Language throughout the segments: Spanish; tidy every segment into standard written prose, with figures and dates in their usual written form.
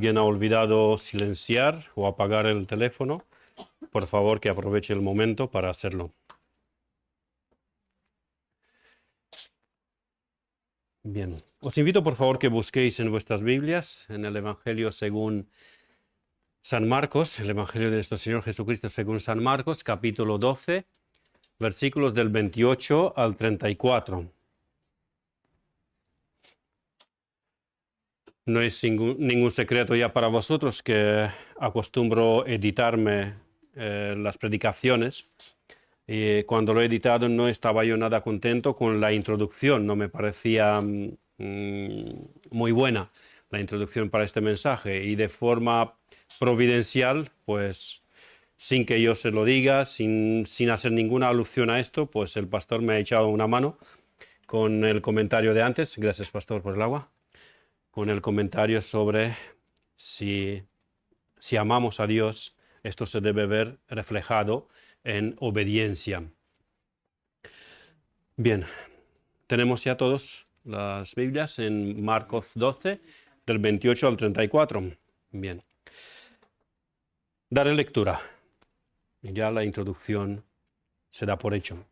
alguien ha olvidado silenciar o apagar el teléfono, por favor que aproveche el momento para hacerlo. Bien, os invito por favor que busquéis en vuestras Biblias, en el Evangelio según San Marcos, el Evangelio de nuestro Señor Jesucristo según San Marcos, capítulo 12, versículos del 28 al 34. No es ningún secreto ya para vosotros que acostumbro editarme las predicaciones. Y cuando lo he editado no estaba yo nada contento con la introducción, no me parecía muy buena la introducción para este mensaje. Y de forma providencial, pues sin que yo se lo diga, sin hacer ninguna alusión a esto, pues el pastor me ha echado una mano con el comentario de antes. Gracias, pastor, por el agua. Con el comentario sobre si amamos a Dios, esto se debe ver reflejado en obediencia. Bien, tenemos ya todos las Biblias en Marcos 12, del 28 al 34. Bien. Daré lectura. Y ya la introducción se da por hecho.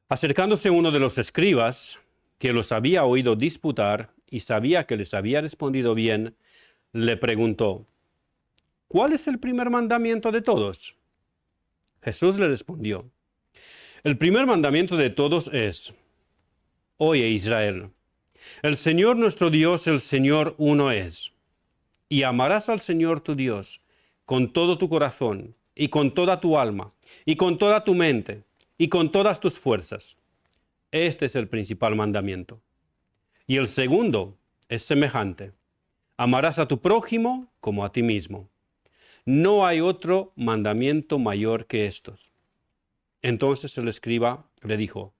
Acercándose uno de los escribas, que los había oído disputar y sabía que les había respondido bien, le preguntó: ¿cuál es el primer mandamiento de todos? Jesús le respondió: el primer mandamiento de todos es: oye, Israel, el Señor nuestro Dios, el Señor uno es, y amarás al Señor tu Dios con todo tu corazón, y con toda tu alma, y con toda tu mente, y con todas tus fuerzas. Este es el principal mandamiento. Y el segundo es semejante: amarás a tu prójimo como a ti mismo. No hay otro mandamiento mayor que estos. Entonces el escriba le dijo: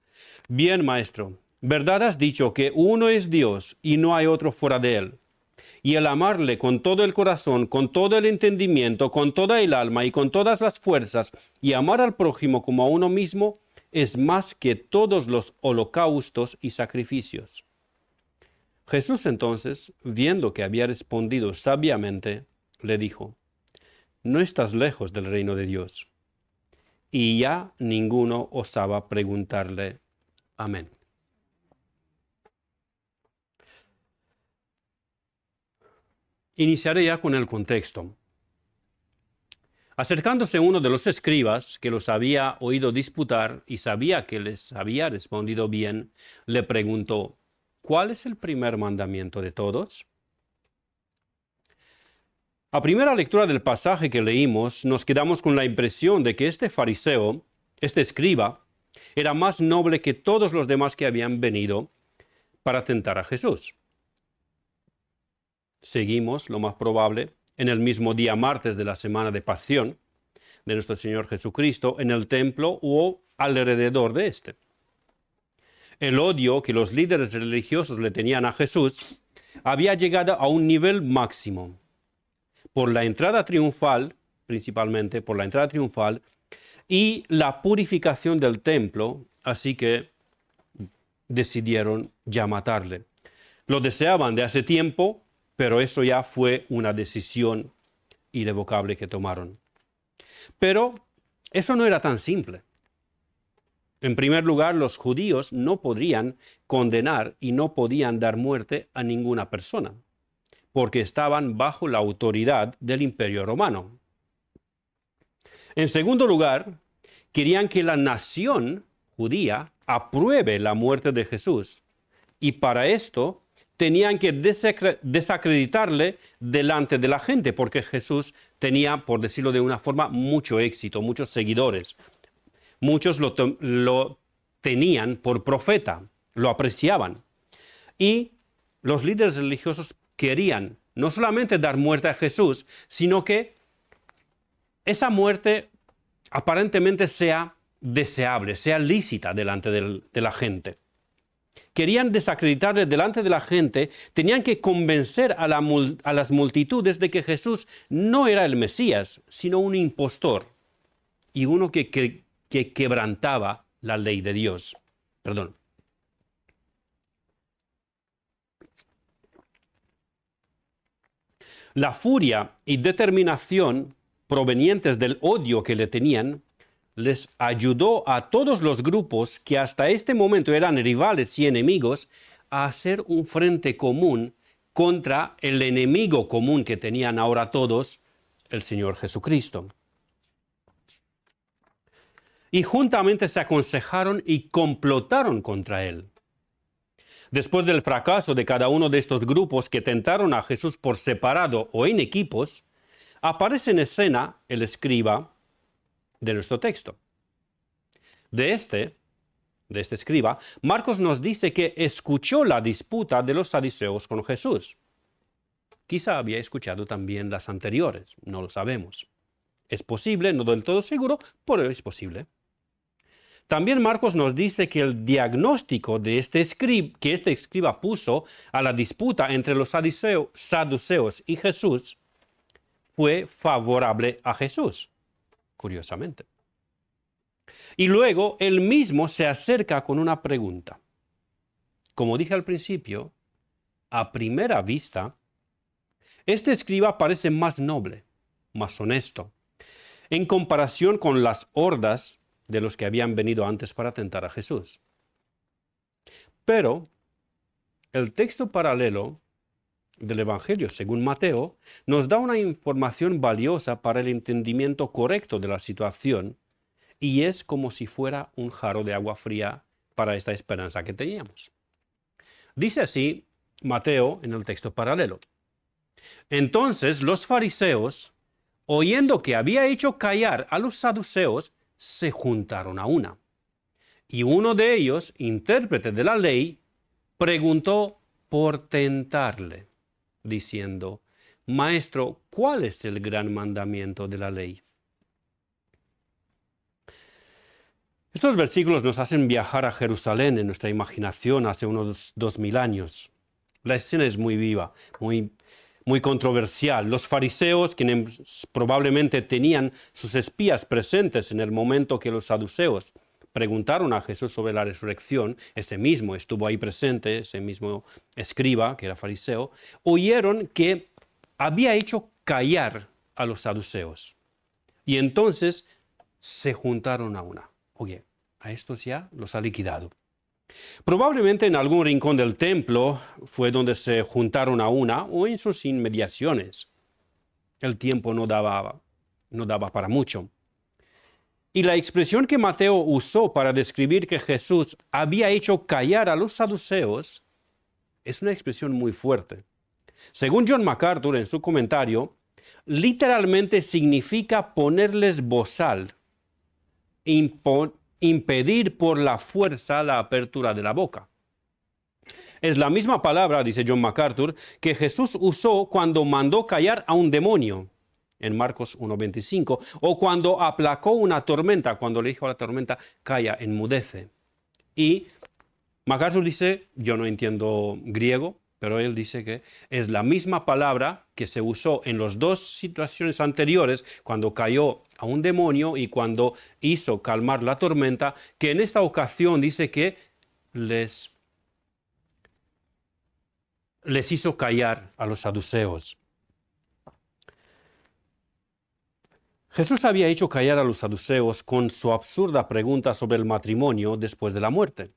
bien, maestro, verdad has dicho que uno es Dios y no hay otro fuera de él. Y el amarle con todo el corazón, con todo el entendimiento, con toda el alma y con todas las fuerzas, y amar al prójimo como a uno mismo, es más que todos los holocaustos y sacrificios. Jesús entonces, viendo que había respondido sabiamente, le dijo: no estás lejos del reino de Dios. Y ya ninguno osaba preguntarle. Amén. Iniciaré ya con el contexto. Acercándose uno de los escribas, que los había oído disputar y sabía que les había respondido bien, le preguntó: ¿cuál es el primer mandamiento de todos? A primera lectura del pasaje que leímos, nos quedamos con la impresión de que este fariseo, este escriba, era más noble que todos los demás que habían venido para tentar a Jesús. Seguimos, lo más probable, en el mismo día martes de la semana de Pasión de nuestro Señor Jesucristo, en el templo o alrededor de este. El odio que los líderes religiosos le tenían a Jesús había llegado a un nivel máximo. Por la entrada triunfal, principalmente por la entrada triunfal, y la purificación del templo, así que decidieron ya matarle. Lo deseaban de hace tiempo, pero eso ya fue una decisión irrevocable que tomaron. Pero eso no era tan simple. En primer lugar, los judíos no podrían condenar y no podían dar muerte a ninguna persona, porque estaban bajo la autoridad del Imperio Romano. En segundo lugar, querían que la nación judía apruebe la muerte de Jesús, y para esto tenían que desacreditarle delante de la gente, porque Jesús tenía, por decirlo de una forma, mucho éxito, muchos seguidores. Muchos lo tenían por profeta, lo apreciaban. Y los líderes religiosos querían no solamente dar muerte a Jesús, sino que esa muerte aparentemente sea deseable, sea lícita delante de la gente. Querían desacreditarle delante de la gente, tenían que convencer a las multitudes de que Jesús no era el Mesías, sino un impostor y uno que quebrantaba la ley de Dios. Perdón. La furia y determinación provenientes del odio que le tenían les ayudó a todos los grupos que hasta este momento eran rivales y enemigos a hacer un frente común contra el enemigo común que tenían ahora todos, el Señor Jesucristo. Y juntamente se aconsejaron y complotaron contra él. Después del fracaso de cada uno de estos grupos que tentaron a Jesús por separado o en equipos, aparece en escena el escriba de nuestro texto. De este escriba, Marcos nos dice que escuchó la disputa de los saduceos con Jesús. Quizá había escuchado también las anteriores, no lo sabemos. Es posible, no del todo seguro, pero es posible. También Marcos nos dice que el diagnóstico de que este escriba puso a la disputa entre los saduceos y Jesús fue favorable a Jesús, curiosamente. Y luego él mismo se acerca con una pregunta. Como dije al principio, a primera vista, este escriba parece más noble, más honesto, en comparación con las hordas de los que habían venido antes para tentar a Jesús. Pero el texto paralelo del Evangelio según Mateo nos da una información valiosa para el entendimiento correcto de la situación y es como si fuera un jarro de agua fría para esta esperanza que teníamos. Dice así Mateo en el texto paralelo. Entonces los fariseos, oyendo que había hecho callar a los saduceos, se juntaron a una. Y uno de ellos, intérprete de la ley, preguntó por tentarle, diciendo, Maestro, ¿cuál es el gran mandamiento de la ley? Estos versículos nos hacen viajar a Jerusalén en nuestra imaginación hace unos 2000 años. La escena es muy viva, muy controversial. Los fariseos, quienes probablemente tenían sus espías presentes en el momento que los saduceos preguntaron a Jesús sobre la resurrección, ese mismo estuvo ahí presente, ese mismo escriba, que era fariseo, oyeron que había hecho callar a los saduceos. Y entonces se juntaron a una. Oye, a estos ya los ha liquidado. Probablemente en algún rincón del templo fue donde se juntaron a una o en sus inmediaciones. El tiempo no daba para mucho. Y la expresión que Mateo usó para describir que Jesús había hecho callar a los saduceos es una expresión muy fuerte. Según John MacArthur en su comentario, literalmente significa ponerles bozal, impedir por la fuerza la apertura de la boca. Es la misma palabra, dice John MacArthur, que Jesús usó cuando mandó callar a un demonio, en Marcos 1:25, o cuando aplacó una tormenta, cuando le dijo a la tormenta, calla, enmudece. Y MacArthur dice, yo no entiendo griego, pero él dice que es la misma palabra que se usó en las dos situaciones anteriores, cuando cayó a un demonio y cuando hizo calmar la tormenta, que en esta ocasión dice que les hizo callar a los saduceos. Jesús había hecho callar a los saduceos con su absurda pregunta sobre el matrimonio después de la muerte.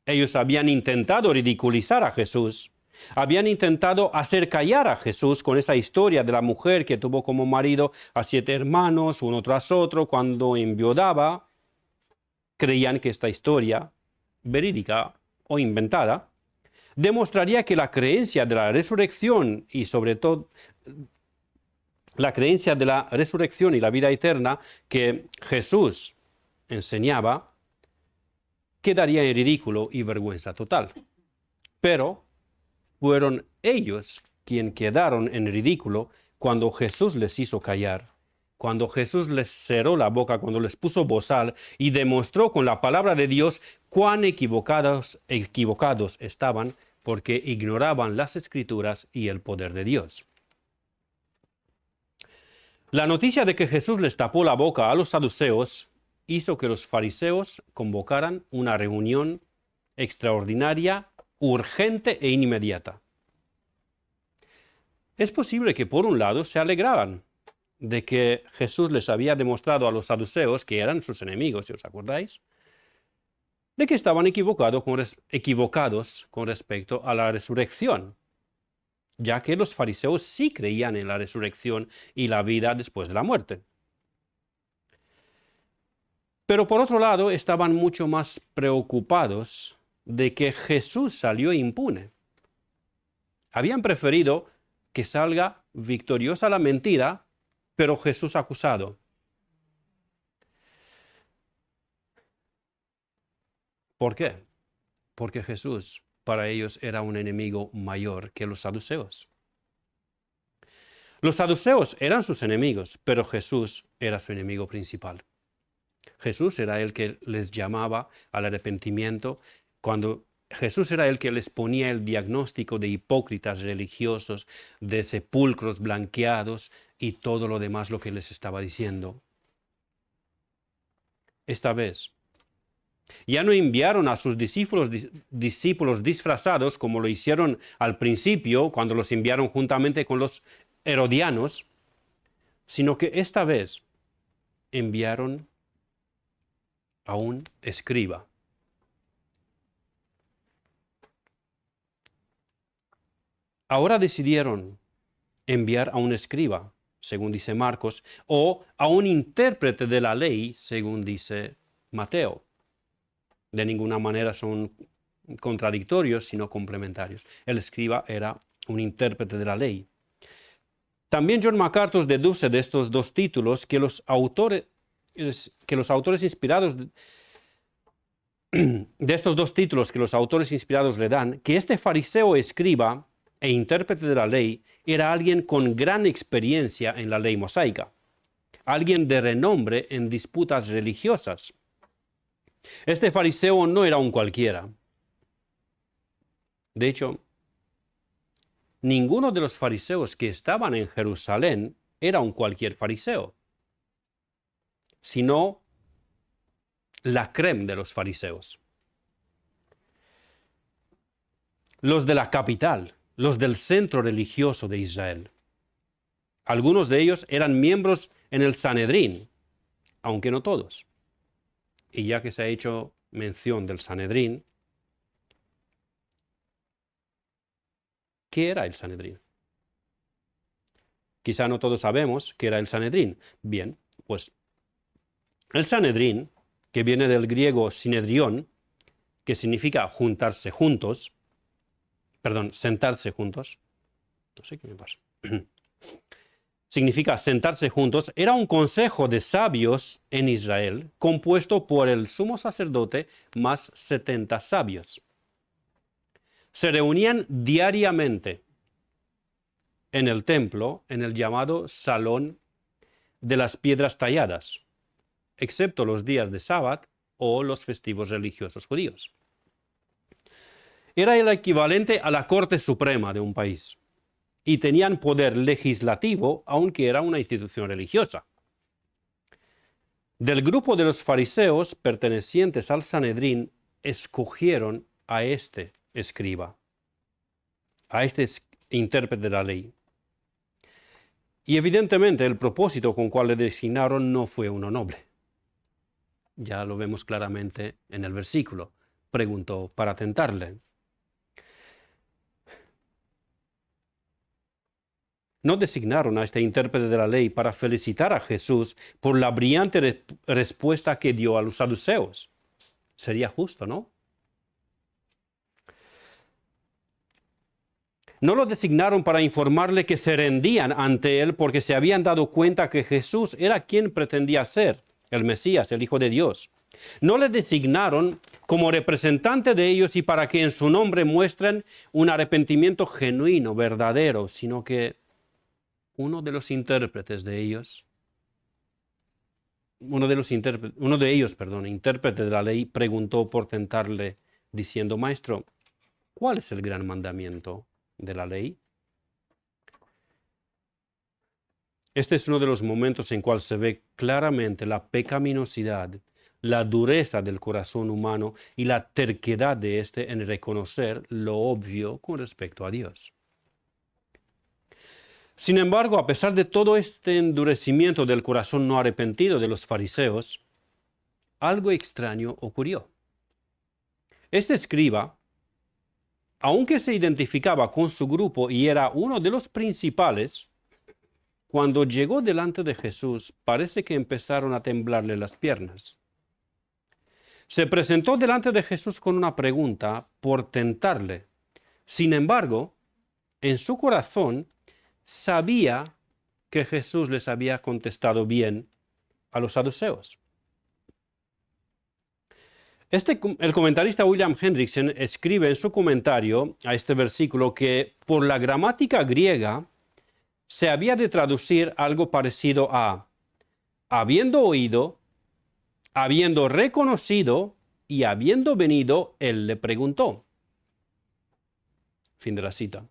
Ellos habían intentado ridiculizar a Jesús, habían intentado hacer callar a Jesús con esa historia de la mujer que tuvo como marido a 7 hermanos, uno tras otro, cuando enviudaba. Creían que esta historia, verídica o inventada, demostraría que la creencia de la resurrección y sobre todo la creencia de la resurrección y la vida eterna que Jesús enseñaba quedaría en ridículo y vergüenza total. Pero fueron ellos quienes quedaron en ridículo cuando Jesús les hizo callar, cuando Jesús les cerró la boca, cuando les puso bozal y demostró con la palabra de Dios cuán equivocados estaban porque ignoraban las Escrituras y el poder de Dios. La noticia de que Jesús les tapó la boca a los saduceos hizo que los fariseos convocaran una reunión extraordinaria, urgente e inmediata. Es posible que por un lado se alegraban de que Jesús les había demostrado a los saduceos, que eran sus enemigos, si os acordáis, de que estaban equivocados con respecto a la resurrección, ya que los fariseos sí creían en la resurrección y la vida después de la muerte. Pero por otro lado, estaban mucho más preocupados de que Jesús salió impune. Habían preferido que salga victoriosa la mentira, pero Jesús acusado. ¿Por qué? Porque Jesús para ellos era un enemigo mayor que los saduceos. Los saduceos eran sus enemigos, pero Jesús era su enemigo principal. Jesús era el que les llamaba al arrepentimiento, cuando Jesús era el que les ponía el diagnóstico de hipócritas religiosos, de sepulcros blanqueados y todo lo demás lo que les estaba diciendo. Esta vez ya no enviaron a sus discípulos disfrazados como lo hicieron al principio, cuando los enviaron juntamente con los herodianos, sino que esta vez enviaron a un escriba. Ahora decidieron enviar a un escriba, según dice Marcos, o a un intérprete de la ley, según dice Mateo. De ninguna manera son contradictorios, sino complementarios. El escriba era un intérprete de la ley. También John MacArthur deduce de estos dos títulos que los autores inspirados de estos dos títulos que los autores inspirados le dan, que este fariseo escriba e intérprete de la ley era alguien con gran experiencia en la ley mosaica, alguien de renombre en disputas religiosas. Este fariseo no era un cualquiera. De hecho, ninguno de los fariseos que estaban en Jerusalén era un cualquier fariseo, sino la crème de los fariseos. Los de la capital, los del centro religioso de Israel. Algunos de ellos eran miembros en el Sanedrín, aunque no todos. Y ya que se ha hecho mención del Sanedrín, ¿qué era el Sanedrín? Quizá no todos sabemos qué era el Sanedrín. Bien, pues el Sanedrín, que viene del griego sinedrión, que significa juntarse juntos, sentarse juntos, no sé qué me pasa, significa sentarse juntos, era un consejo de sabios en Israel, compuesto por el sumo sacerdote más 70 sabios. Se reunían diariamente en el templo, en el llamado Salón de las Piedras Talladas, excepto los días de sábado o los festivos religiosos judíos. Era el equivalente a la Corte Suprema de un país y tenían poder legislativo, aunque era una institución religiosa. Del grupo de los fariseos pertenecientes al Sanedrín, escogieron a este escriba, a este intérprete de la ley. Y evidentemente el propósito con cual le designaron no fue uno noble. Ya lo vemos claramente en el versículo. Preguntó para tentarle. No designaron a este intérprete de la ley para felicitar a Jesús por la brillante respuesta que dio a los saduceos. Sería justo, ¿no? No lo designaron para informarle que se rendían ante él porque se habían dado cuenta que Jesús era quien pretendía ser, el Mesías, el Hijo de Dios. No le designaron como representante de ellos y para que en su nombre muestren un arrepentimiento genuino, verdadero, sino que uno de los intérpretes de ellos, intérprete de la ley, preguntó por tentarle, diciendo: Maestro, ¿cuál es el gran mandamiento de la ley? Este es uno de los momentos en cual se ve claramente la pecaminosidad, la dureza del corazón humano y la terquedad de éste en reconocer lo obvio con respecto a Dios. Sin embargo, a pesar de todo este endurecimiento del corazón no arrepentido de los fariseos, algo extraño ocurrió. Este escriba, aunque se identificaba con su grupo y era uno de los principales, cuando llegó delante de Jesús, parece que empezaron a temblarle las piernas. Se presentó delante de Jesús con una pregunta por tentarle. Sin embargo, en su corazón sabía que Jesús les había contestado bien a los saduceos. El comentarista William Hendrickson escribe en su comentario a este versículo que por la gramática griega se había de traducir algo parecido a habiendo oído, habiendo reconocido y habiendo venido, él le preguntó. Fin de la cita.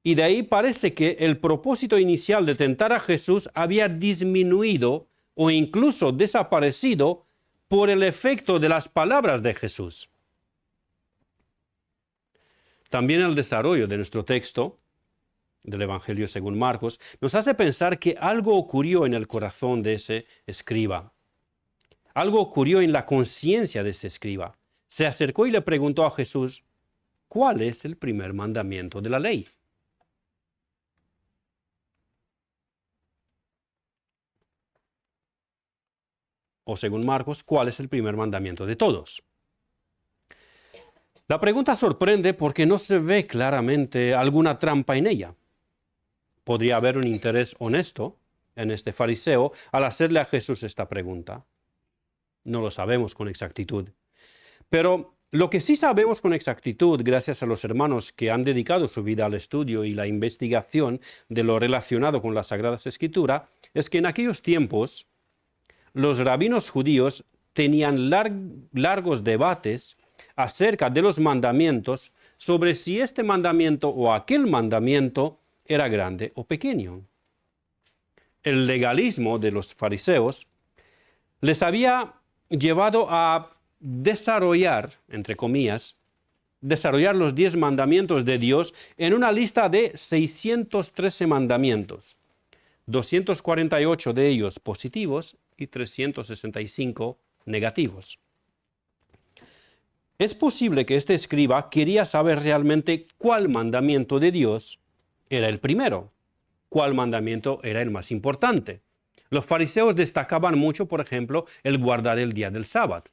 Y de ahí parece que el propósito inicial de tentar a Jesús había disminuido o incluso desaparecido por el efecto de las palabras de Jesús. También el desarrollo de nuestro texto, del Evangelio según Marcos, nos hace pensar que algo ocurrió en el corazón de ese escriba. Algo ocurrió en la conciencia de ese escriba. Se acercó y le preguntó a Jesús, ¿cuál es el primer mandamiento de la ley? O según Marcos, ¿cuál es el primer mandamiento de todos? La pregunta sorprende porque no se ve claramente alguna trampa en ella. Podría haber un interés honesto en este fariseo al hacerle a Jesús esta pregunta. No lo sabemos con exactitud. Pero lo que sí sabemos con exactitud, gracias a los hermanos que han dedicado su vida al estudio y la investigación de lo relacionado con las Sagradas Escrituras, es que en aquellos tiempos los rabinos judíos tenían largos debates acerca de los mandamientos sobre si este mandamiento o aquel mandamiento era grande o pequeño. El legalismo de los fariseos les había llevado a desarrollar, entre comillas, desarrollar los 10 mandamientos de Dios en una lista de 613 mandamientos, 248 de ellos positivos y 365 negativos. Es posible que este escriba quería saber realmente cuál mandamiento de Dios era el primero, cuál mandamiento era el más importante. Los fariseos destacaban mucho, por ejemplo, el guardar el día del sábado.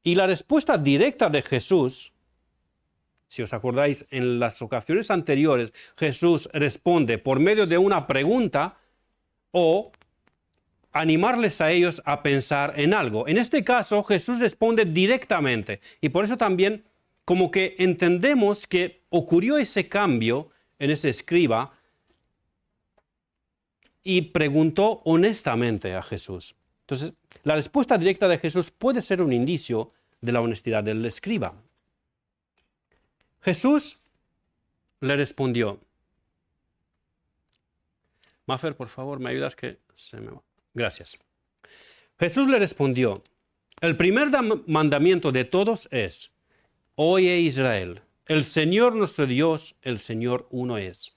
Y la respuesta directa de Jesús, si os acordáis, en las ocasiones anteriores, Jesús responde por medio de una pregunta o animarles a ellos a pensar en algo. En este caso, Jesús responde directamente. Y por eso también como que entendemos que ocurrió ese cambio en ese escriba y preguntó honestamente a Jesús. Entonces, la respuesta directa de Jesús puede ser un indicio de la honestidad del escriba. Jesús le respondió. Maffer, por favor, ¿me ayudas que se me va? Gracias. Jesús le respondió, el primer mandamiento de todos es, oye Israel, el Señor nuestro Dios, el Señor uno es.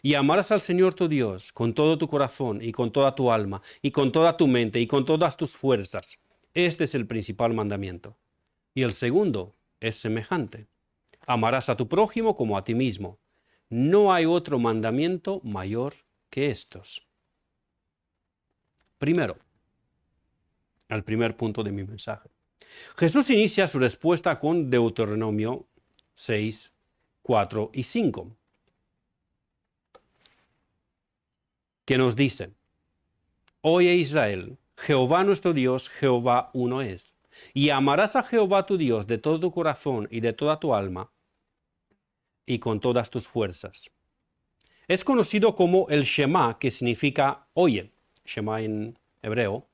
Y amarás al Señor tu Dios con todo tu corazón y con toda tu alma y con toda tu mente y con todas tus fuerzas. Este es el principal mandamiento. Y el segundo es semejante. Amarás a tu prójimo como a ti mismo. No hay otro mandamiento mayor que estos. Primero, el primer punto de mi mensaje. Jesús inicia su respuesta con Deuteronomio 6, 4 y 5. Que nos dice, oye Israel, Jehová nuestro Dios, Jehová uno es. Y amarás a Jehová tu Dios de todo tu corazón y de toda tu alma y con todas tus fuerzas. Es conocido como el Shema, que significa oye, Shema en hebreo,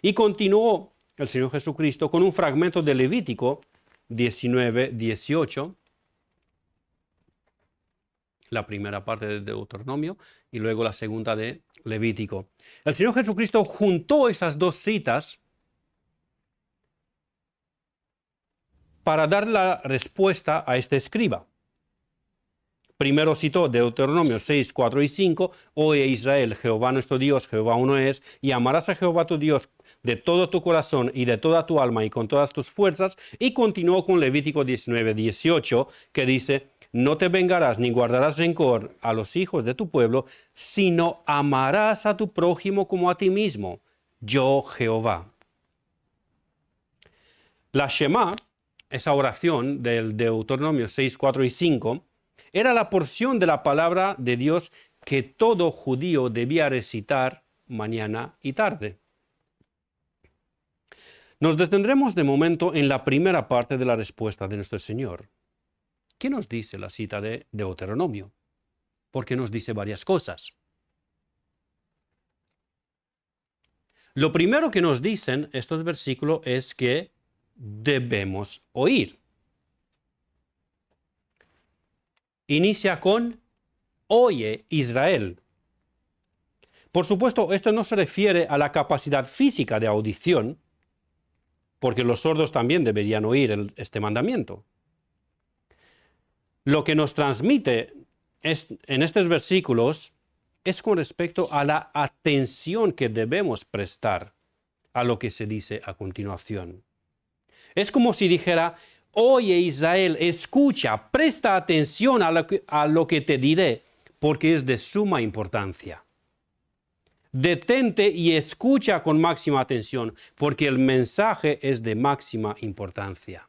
y continuó el Señor Jesucristo con un fragmento de Levítico 19, 18, la primera parte de Deuteronomio y luego la segunda de Levítico. El Señor Jesucristo juntó esas dos citas para dar la respuesta a este escriba. Primero citó Deuteronomio 6, 4 y 5, oye Israel, Jehová nuestro Dios, Jehová uno es, y amarás a Jehová tu Dios de todo tu corazón y de toda tu alma y con todas tus fuerzas, y continuó con Levítico 19, 18, que dice, no te vengarás ni guardarás rencor a los hijos de tu pueblo, sino amarás a tu prójimo como a ti mismo, yo Jehová. La Shema, esa oración del Deuteronomio 6, 4 y 5, era la porción de la palabra de Dios que todo judío debía recitar mañana y tarde. Nos detendremos de momento en la primera parte de la respuesta de nuestro Señor. ¿Qué nos dice la cita de Deuteronomio? Porque nos dice varias cosas. Lo primero que nos dicen estos versículos es que debemos oír. Inicia con, oye Israel. Por supuesto, esto no se refiere a la capacidad física de audición, porque los sordos también deberían oír este mandamiento. Lo que nos transmite en estos versículos es con respecto a la atención que debemos prestar a lo que se dice a continuación. Es como si dijera, oye Israel, escucha, presta atención a lo que te diré, porque es de suma importancia. Detente y escucha con máxima atención, porque el mensaje es de máxima importancia.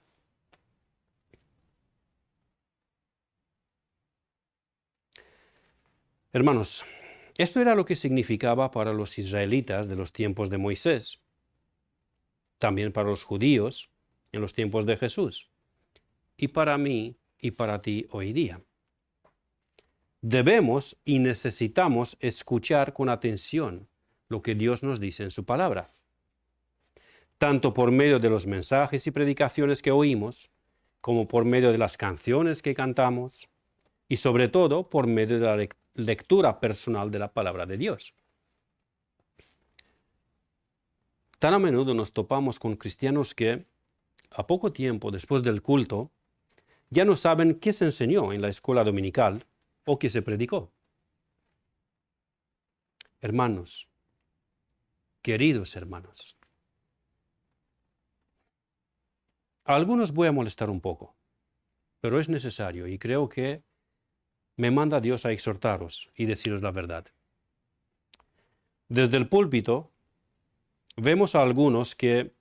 Hermanos, esto era lo que significaba para los israelitas de los tiempos de Moisés, también para los judíos en los tiempos de Jesús, y para mí y para ti hoy día. Debemos y necesitamos escuchar con atención lo que Dios nos dice en su palabra, tanto por medio de los mensajes y predicaciones que oímos, como por medio de las canciones que cantamos, y sobre todo por medio de la lectura personal de la palabra de Dios. Tan a menudo nos topamos con cristianos que, a poco tiempo después del culto, ya no saben qué se enseñó en la escuela dominical o qué se predicó. Hermanos, queridos hermanos, a algunos voy a molestar un poco, pero es necesario y creo que me manda Dios a exhortaros y deciros la verdad. Desde el púlpito vemos a algunos que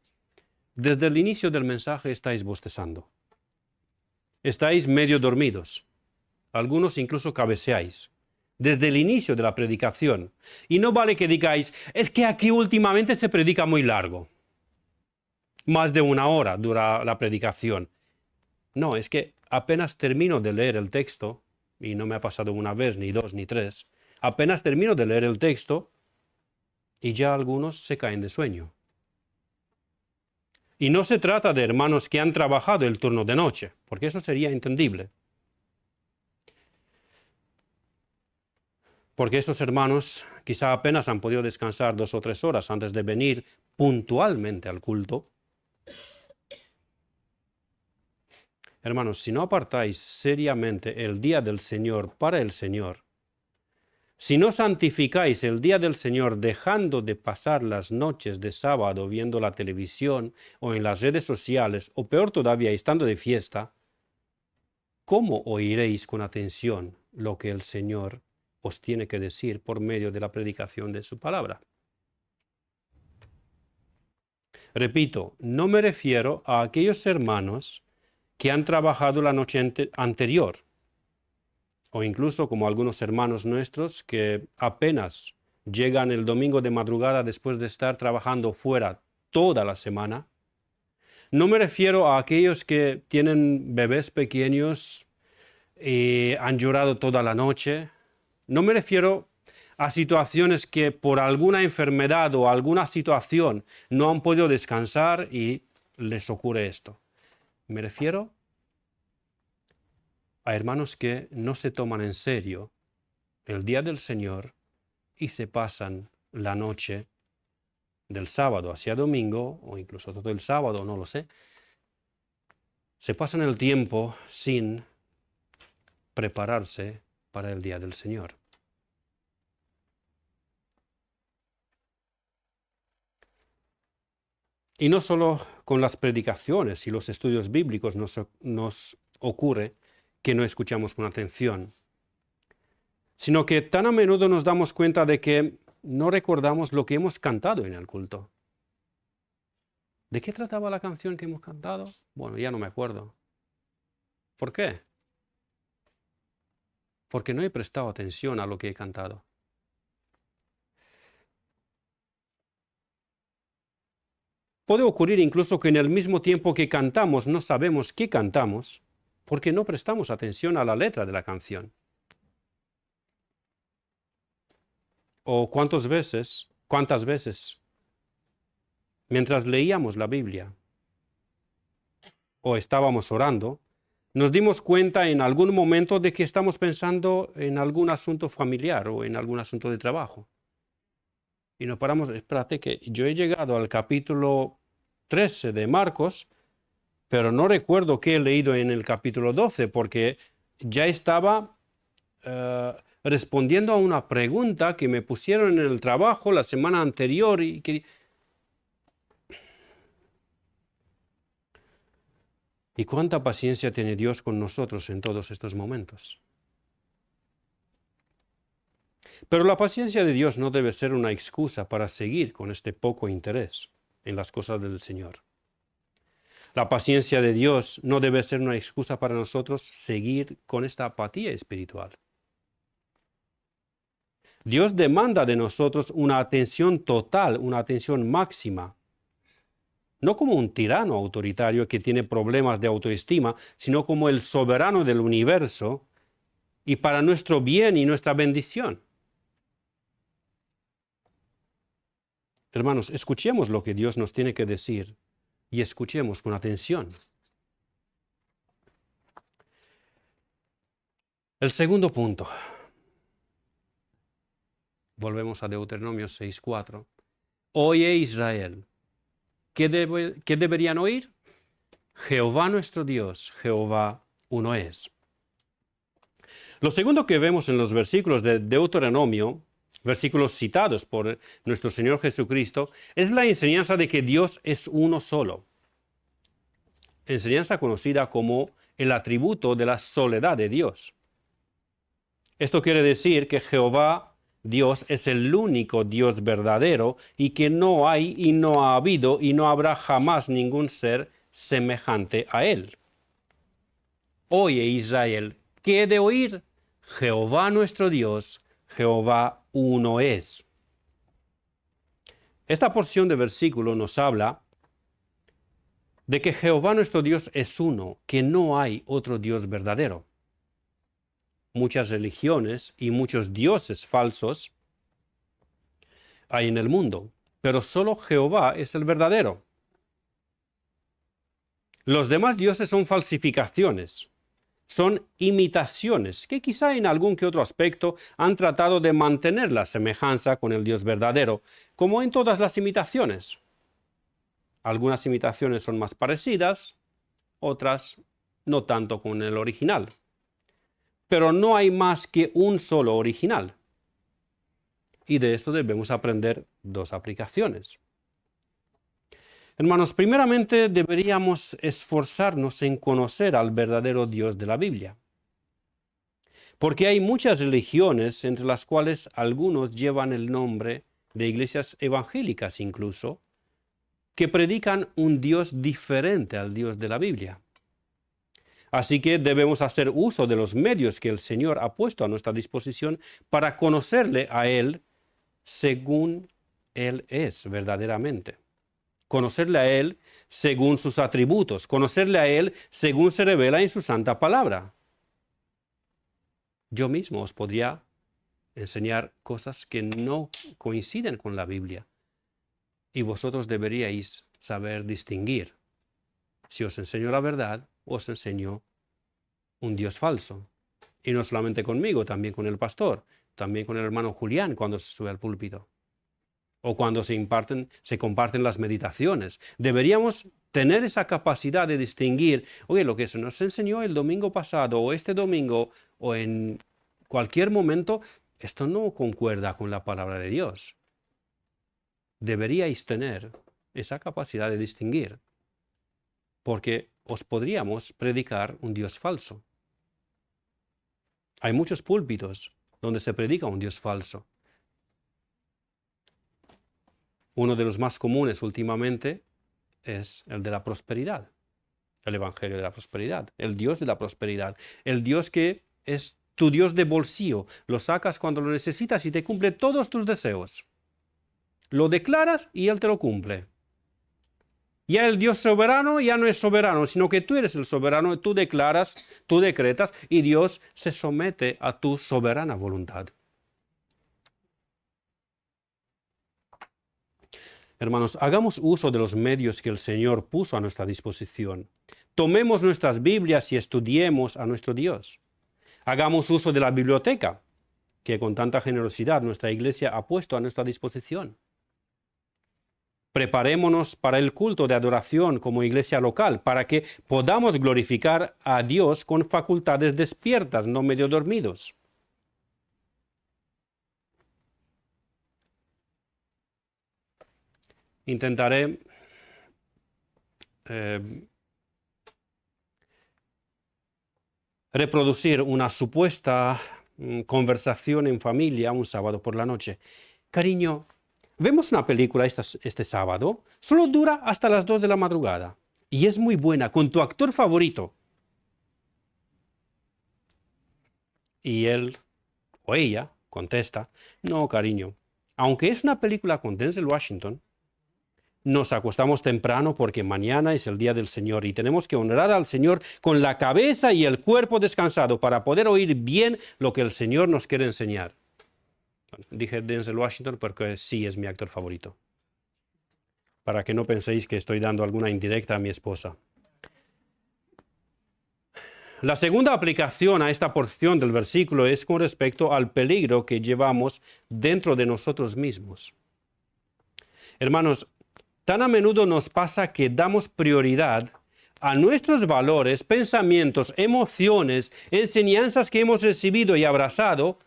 desde el inicio del mensaje estáis bostezando. Estáis medio dormidos. Algunos incluso cabeceáis. Desde el inicio de la predicación. Y no vale que digáis, es que aquí últimamente se predica muy largo. Más de 1 hora dura la predicación. No, es que apenas termino de leer el texto, y no me ha pasado una vez, ni dos, ni tres, apenas termino de leer el texto y ya algunos se caen de sueño. Y no se trata de hermanos que han trabajado el turno de noche, porque eso sería entendible. Porque estos hermanos quizá apenas han podido descansar 2 o 3 horas antes de venir puntualmente al culto. Hermanos, si no apartáis seriamente el día del Señor para el Señor, si no santificáis el día del Señor dejando de pasar las noches de sábado viendo la televisión o en las redes sociales, o peor todavía, estando de fiesta, ¿cómo oiréis con atención lo que el Señor os tiene que decir por medio de la predicación de su palabra? Repito, no me refiero a aquellos hermanos que han trabajado la noche anterior, o incluso como algunos hermanos nuestros que apenas llegan el domingo de madrugada después de estar trabajando fuera toda la semana. No me refiero a aquellos que tienen bebés pequeños y han llorado toda la noche. No me refiero a situaciones que por alguna enfermedad o alguna situación no han podido descansar y les ocurre esto. Me refiero a hermanos que no se toman en serio el día del Señor y se pasan la noche del sábado hacia domingo, o incluso todo el sábado, no lo sé. Se pasan el tiempo sin prepararse para el día del Señor. Y no solo con las predicaciones y los estudios bíblicos nos ocurre que no escuchamos con atención, sino que tan a menudo nos damos cuenta de que no recordamos lo que hemos cantado en el culto. ¿De qué trataba la canción que hemos cantado? Bueno, ya no me acuerdo. ¿Por qué? Porque no he prestado atención a lo que he cantado. Puede ocurrir incluso que en el mismo tiempo que cantamos no sabemos qué cantamos porque no prestamos atención a la letra de la canción. O cuántas veces, mientras leíamos la Biblia o estábamos orando, nos dimos cuenta en algún momento de que estamos pensando en algún asunto familiar o en algún asunto de trabajo. Y nos paramos, espérate que yo he llegado al capítulo 13 de Marcos, pero no recuerdo qué he leído en el capítulo 12, porque ya estaba respondiendo a una pregunta que me pusieron en el trabajo la semana anterior y que... ¿Y cuánta paciencia tiene Dios con nosotros en todos estos momentos? Pero la paciencia de Dios no debe ser una excusa para seguir con este poco interés en las cosas del Señor. La paciencia de Dios no debe ser una excusa para nosotros seguir con esta apatía espiritual. Dios demanda de nosotros una atención total, una atención máxima. No como un tirano autoritario que tiene problemas de autoestima, sino como el soberano del universo y para nuestro bien y nuestra bendición. Hermanos, escuchemos lo que Dios nos tiene que decir y escuchemos con atención. El segundo punto. Volvemos a Deuteronomio 6:4. Oye Israel, ¿qué deberían oír? Jehová nuestro Dios, Jehová uno es. Lo segundo que vemos en los versículos de Deuteronomio, versículos citados por nuestro Señor Jesucristo, es la enseñanza de que Dios es uno solo. Enseñanza conocida como el atributo de la soledad de Dios. Esto quiere decir que Jehová Dios es el único Dios verdadero y que no hay y no ha habido y no habrá jamás ningún ser semejante a él. Oye Israel, ¿qué he de oír? Jehová nuestro Dios, Jehová uno es. Esta porción de versículo nos habla de que Jehová nuestro Dios es uno, que no hay otro Dios verdadero. Muchas religiones y muchos dioses falsos hay en el mundo, pero solo Jehová es el verdadero. Los demás dioses son falsificaciones, son imitaciones que quizá en algún que otro aspecto han tratado de mantener la semejanza con el Dios verdadero, como en todas las imitaciones. Algunas imitaciones son más parecidas, otras no tanto con el original. Pero no hay más que un solo original. Y de esto debemos aprender dos aplicaciones. Hermanos, primeramente deberíamos esforzarnos en conocer al verdadero Dios de la Biblia. Porque hay muchas religiones, entre las cuales algunos llevan el nombre de iglesias evangélicas incluso, que predican un Dios diferente al Dios de la Biblia. Así que debemos hacer uso de los medios que el Señor ha puesto a nuestra disposición para conocerle a Él según Él es verdaderamente. Conocerle a Él según sus atributos, conocerle a Él según se revela en su santa palabra. Yo mismo os podría enseñar cosas que no coinciden con la Biblia y vosotros deberíais saber distinguir. Si os enseño la verdad, os enseño un Dios falso. Y no solamente conmigo, también con el pastor, también con el hermano Julián cuando se sube al púlpito. o cuando se comparten las meditaciones. Deberíamos tener esa capacidad de distinguir, oye, lo que se nos enseñó el domingo pasado o este domingo o en cualquier momento, esto no concuerda con la palabra de Dios. Deberíais tener esa capacidad de distinguir, porque os podríamos predicar un Dios falso. Hay muchos púlpitos donde se predica un Dios falso. Uno de los más comunes últimamente es el de la prosperidad, el evangelio de la prosperidad, el Dios de la prosperidad, el Dios que es tu Dios de bolsillo, lo sacas cuando lo necesitas y te cumple todos tus deseos. Lo declaras y Él te lo cumple. Ya el Dios soberano ya no es soberano, sino que tú eres el soberano, tú declaras, tú decretas y Dios se somete a tu soberana voluntad. Hermanos, hagamos uso de los medios que el Señor puso a nuestra disposición. Tomemos nuestras Biblias y estudiemos a nuestro Dios. Hagamos uso de la biblioteca que con tanta generosidad nuestra Iglesia ha puesto a nuestra disposición. Preparémonos para el culto de adoración como iglesia local, para que podamos glorificar a Dios con facultades despiertas, no medio dormidos. Intentaré reproducir una supuesta conversación en familia un sábado por la noche. Cariño, vemos una película este sábado, solo dura hasta las 2 de la madrugada y es muy buena, con tu actor favorito. Y él o ella contesta, no, cariño, aunque es una película con Denzel Washington, nos acostamos temprano porque mañana es el día del Señor y tenemos que honrar al Señor con la cabeza y el cuerpo descansado para poder oír bien lo que el Señor nos quiere enseñar. Dije Denzel Washington porque sí es mi actor favorito. Para que no penséis que estoy dando alguna indirecta a mi esposa. La segunda aplicación a esta porción del versículo es con respecto al peligro que llevamos dentro de nosotros mismos. Hermanos, tan a menudo nos pasa que damos prioridad a nuestros valores, pensamientos, emociones, enseñanzas que hemos recibido y abrazado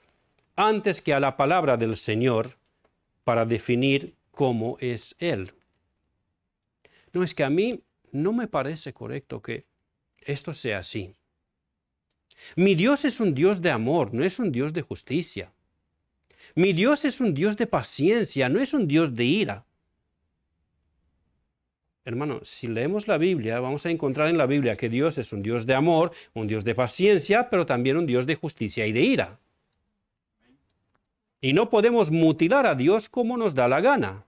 antes que a la palabra del Señor para definir cómo es Él. No, es que a mí no me parece correcto que esto sea así. Mi Dios es un Dios de amor, no es un Dios de justicia. Mi Dios es un Dios de paciencia, no es un Dios de ira. Hermano, si leemos la Biblia, vamos a encontrar en la Biblia que Dios es un Dios de amor, un Dios de paciencia, pero también un Dios de justicia y de ira. Y no podemos mutilar a Dios como nos da la gana,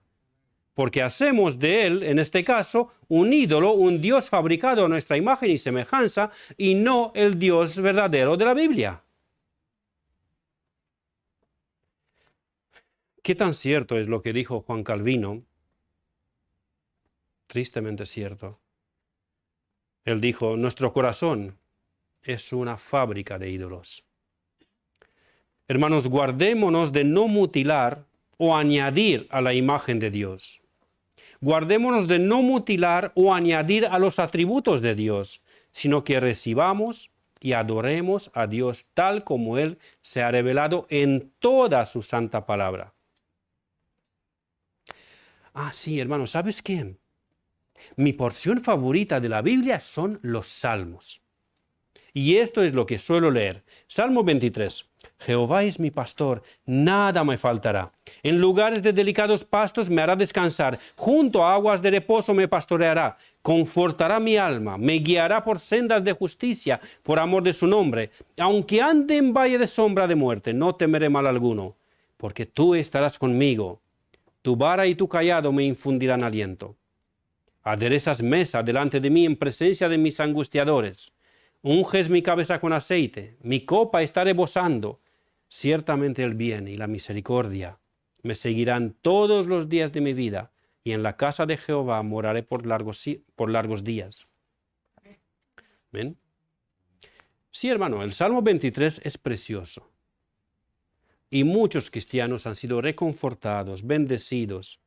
porque hacemos de Él, en este caso, un ídolo, un Dios fabricado a nuestra imagen y semejanza, y no el Dios verdadero de la Biblia. ¿Qué tan cierto es lo que dijo Juan Calvino? Tristemente cierto. Él dijo, nuestro corazón es una fábrica de ídolos. Hermanos, guardémonos de no mutilar o añadir a la imagen de Dios. Guardémonos de no mutilar o añadir a los atributos de Dios, sino que recibamos y adoremos a Dios tal como Él se ha revelado en toda su santa palabra. Ah, sí, hermanos, ¿sabes qué? Mi porción favorita de la Biblia son los salmos. Y esto es lo que suelo leer. Salmo 23. Jehová es mi pastor, nada me faltará. En lugares de delicados pastos me hará descansar, junto a aguas de reposo me pastoreará, confortará mi alma, me guiará por sendas de justicia, por amor de su nombre. Aunque ande en valle de sombra de muerte, no temeré mal alguno, porque tú estarás conmigo. Tu vara y tu cayado me infundirán aliento. Aderezas mesa delante de mí en presencia de mis angustiadores. Unges mi cabeza con aceite, mi copa está rebosando. Ciertamente el bien y la misericordia me seguirán todos los días de mi vida, y en la casa de Jehová moraré por largos días. ¿Ven? Sí, hermano, el Salmo 23 es precioso. Y muchos cristianos han sido reconfortados, bendecidos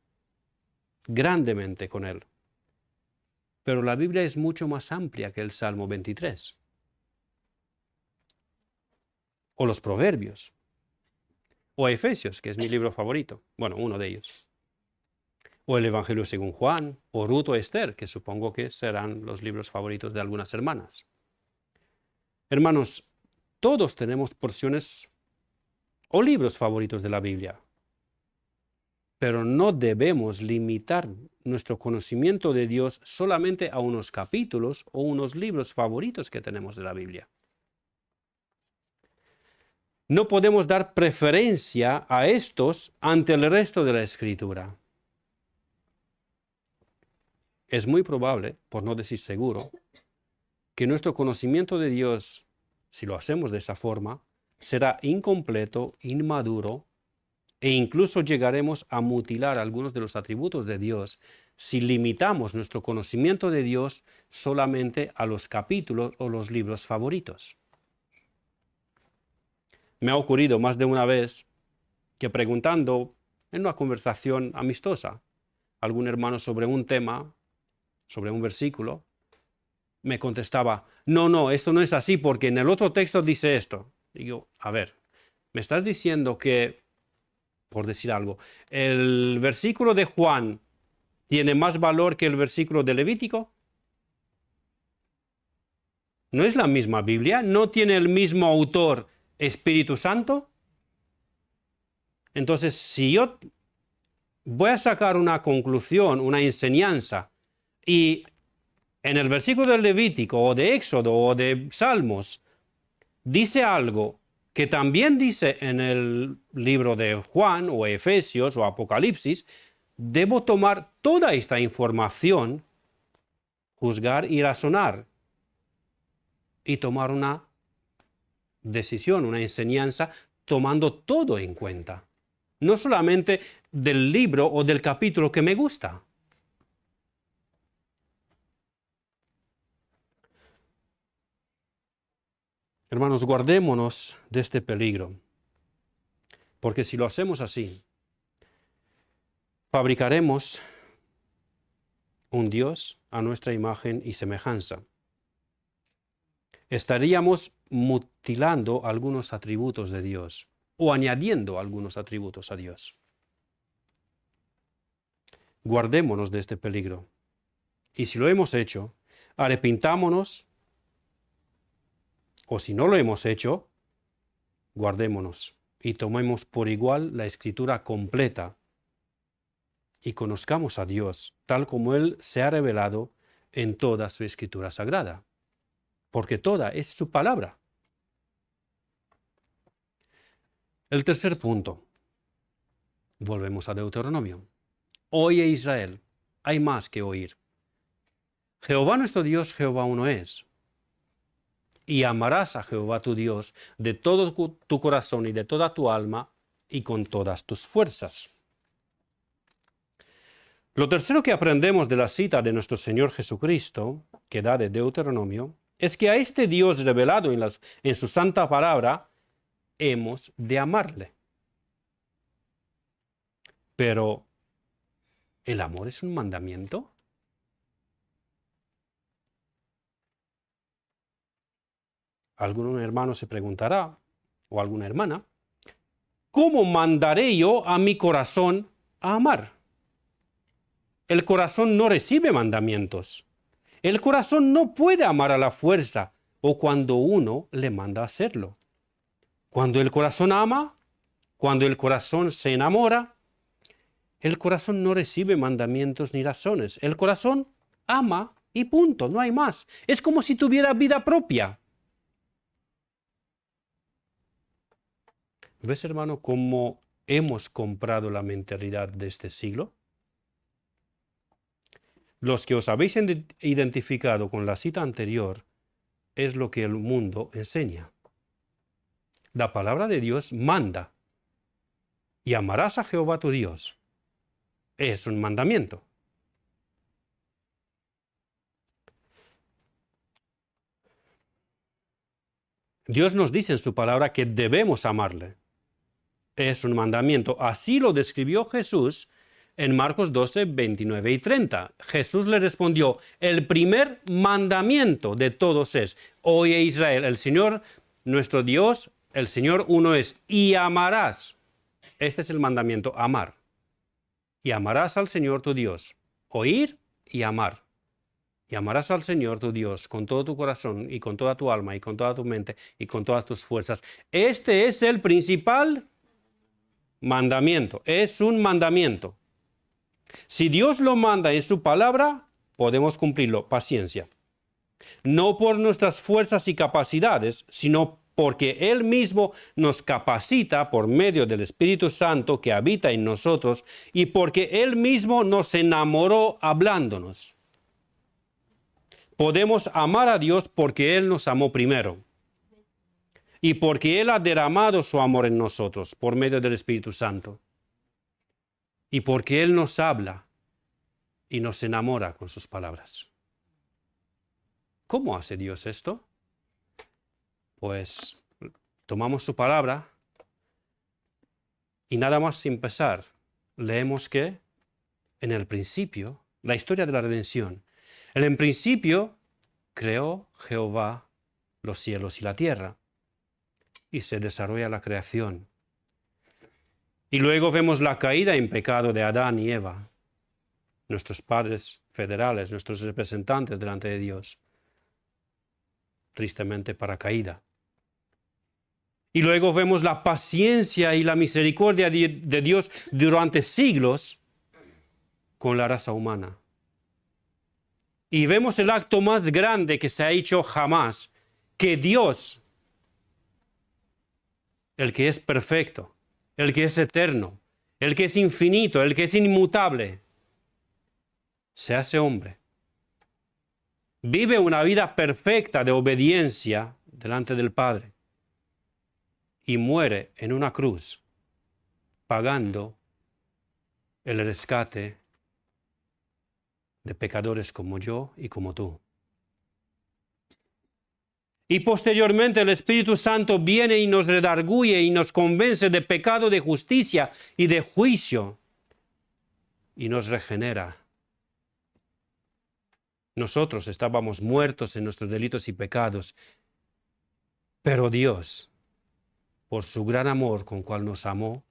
grandemente con él. Pero la Biblia es mucho más amplia que el Salmo 23. O los Proverbios. O Efesios, que es mi libro favorito. Bueno, uno de ellos. O el Evangelio según Juan, o Ruth o Esther, que supongo que serán los libros favoritos de algunas hermanas. Hermanos, todos tenemos porciones o libros favoritos de la Biblia, pero no debemos limitar nuestro conocimiento de Dios solamente a unos capítulos o unos libros favoritos que tenemos de la Biblia. No podemos dar preferencia a estos ante el resto de la Escritura. Es muy probable, por no decir seguro, que nuestro conocimiento de Dios, si lo hacemos de esa forma, será incompleto, inmaduro, e incluso llegaremos a mutilar algunos de los atributos de Dios si limitamos nuestro conocimiento de Dios solamente a los capítulos o los libros favoritos. Me ha ocurrido más de una vez que preguntando en una conversación amistosa a algún hermano sobre un tema, sobre un versículo, me contestaba, no, esto no es así porque en el otro texto dice esto. Y yo, a ver, ¿me estás diciendo que, por decir algo, el versículo de Juan tiene más valor que el versículo de Levítico? ¿No es la misma Biblia? ¿No tiene el mismo autor, Espíritu Santo? Entonces, si yo voy a sacar una conclusión, una enseñanza, y en el versículo del Levítico o de Éxodo o de Salmos dice algo que también dice en el libro de Juan o Efesios o Apocalipsis, debo tomar toda esta información, juzgar y razonar y tomar una decisión, una enseñanza, tomando todo en cuenta. No solamente del libro o del capítulo que me gusta. Hermanos, guardémonos de este peligro, porque si lo hacemos así, fabricaremos un Dios a nuestra imagen y semejanza. Estaríamos mutilando algunos atributos de Dios o añadiendo algunos atributos a Dios. Guardémonos de este peligro. Y si lo hemos hecho, arrepintámonos, o si no lo hemos hecho, guardémonos y tomemos por igual la Escritura completa y conozcamos a Dios tal como Él se ha revelado en toda su Escritura sagrada, porque toda es su palabra. El tercer punto. Volvemos a Deuteronomio. Oye Israel, hay más que oír. Jehová nuestro Dios, Jehová uno es. Y amarás a Jehová tu Dios de todo tu corazón y de toda tu alma y con todas tus fuerzas. Lo tercero que aprendemos de la cita de nuestro Señor Jesucristo, que da de Deuteronomio, es que a este Dios revelado en su santa palabra, hemos de amarle. Pero, ¿el amor es un mandamiento? Algún hermano se preguntará, o alguna hermana, ¿cómo mandaré yo a mi corazón a amar? El corazón no recibe mandamientos. El corazón no puede amar a la fuerza o cuando uno le manda a hacerlo. Cuando el corazón ama, cuando el corazón se enamora, el corazón no recibe mandamientos ni razones. El corazón ama y punto, no hay más. Es como si tuviera vida propia. ¿Ves, hermano, cómo hemos comprado la mentalidad de este siglo? Los que os habéis identificado con la cita anterior es lo que el mundo enseña. La palabra de Dios manda. Y amarás a Jehová tu Dios. Es un mandamiento. Dios nos dice en su palabra que debemos amarle. es un mandamiento. Así lo describió Jesús en Marcos 12, 29 y 30. Jesús le respondió, el primer mandamiento de todos es, oye Israel, el Señor nuestro Dios, el Señor uno es, y amarás. Este es el mandamiento, amar. Y amarás al Señor tu Dios. Oír y amar. Y amarás al Señor tu Dios con todo tu corazón y con toda tu alma y con toda tu mente y con todas tus fuerzas. Este es el principal mandamiento. Es un mandamiento. Si Dios lo manda en su palabra, podemos cumplirlo. Paciencia. No por nuestras fuerzas y capacidades, sino porque Él mismo nos capacita por medio del Espíritu Santo que habita en nosotros y porque Él mismo nos enamoró hablándonos. Podemos amar a Dios porque Él nos amó primero y porque Él ha derramado su amor en nosotros por medio del Espíritu Santo y porque Él nos habla y nos enamora con sus palabras. ¿Cómo hace Dios esto? Pues tomamos su palabra y nada más empezar, leemos que en el principio, la historia de la redención, en el principio creó Jehová los cielos y la tierra y se desarrolla la creación. Y luego vemos la caída en pecado de Adán y Eva, nuestros padres federales, nuestros representantes delante de Dios, tristemente para caída. Y luego vemos la paciencia y la misericordia de Dios durante siglos con la raza humana. Y vemos el acto más grande que se ha hecho jamás, que Dios, el que es perfecto, el que es eterno, el que es infinito, el que es inmutable, se hace hombre. Vive una vida perfecta de obediencia delante del Padre. Y muere en una cruz, pagando el rescate de pecadores como yo y como tú. Y posteriormente el Espíritu Santo viene y nos redarguye y nos convence de pecado, de justicia y de juicio. Y nos regenera. Nosotros estábamos muertos en nuestros delitos y pecados. Pero Dios, por su gran amor con cual nos amó,